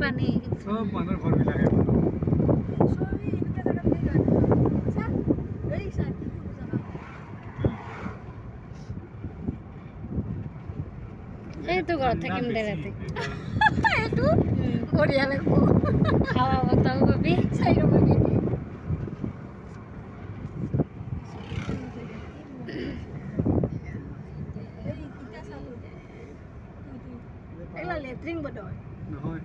পানী সব মানুহৰ ঘৰ বিলাকে এইটো ঘৰত থাকিম দে ৰাতি এইটো বঢ়িয়া লাগিব খাৱা বতাও পাবি চাই ৰ'ব লেট্ৰিন বদল নহয়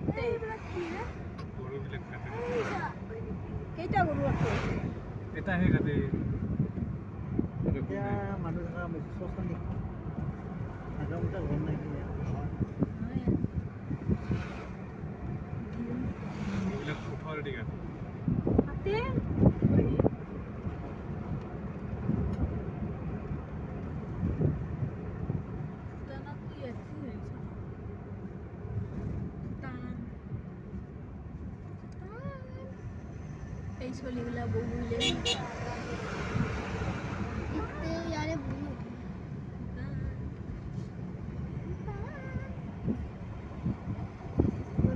কেইটা গৰু আছে এটাহে কাটে এতিয়া মানুহ থকা চচা নেকি আগামীটা ঘৰ নাই এইবিলাক উঠাৰ দিকে এই চলিগুলা বহুলে ইয়াৰে বহু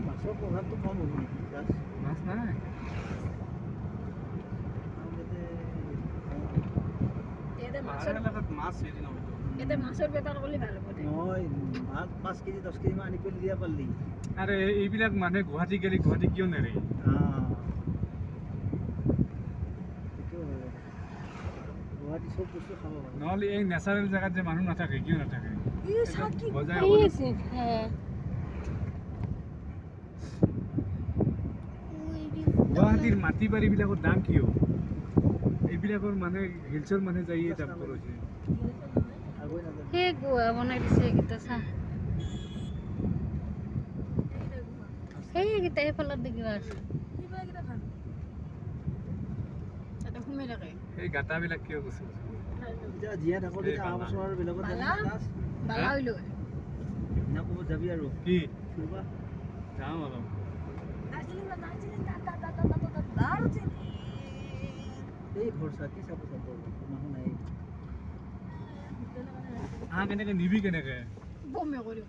মাছৰ প্ৰভাৱটো কম হ'ব নেকি গাছ মাছ নাই মাছৰ বেপাৰ কৰিলে ভাল হ'ব দে নহয় মাছ 5 কেজি 10 কেজি মান আনি পেলাই দিয়া পাৰলি আৰে এইবিলাক মানুহে গুৱাহাটী গেলি গুৱাহাটী কিয় নেৰে গুৱাহাটী চব বস্তু খাব পাৰে নহ'লে এই নেচাৰেল জেগাত যে মানুহ নাথাকে কিয় নাথাকে বজাই এই আছে গুৱাহাটীৰ মাটি বাৰীবিলাকৰ দাম কিয় এইবিলাকৰ মানুহে হিলছৰ মানুহে যাইয়ে দাম কৰিছে আগৈ নাযায় সেই গুৱা বনাই দিছে এইকেইটা চাহ সেইকেইটা সেইফালত দেখিবা আছে সোমাই থাকে সেই গাঁটাবিলাক কিয় গৈছে এতিয়া জীয়াই থাকোঁ তেতিয়া অহা বছৰ আৰু বেলেগত যাবি বালা হইলো না ক'ৰবাত যাবি আৰু কি ফুৰিবা যাওঁ অলপ এই ভৰসা কি চাব মানুহ নাই কেনেকে নিবি কেনেকে বমে কৰি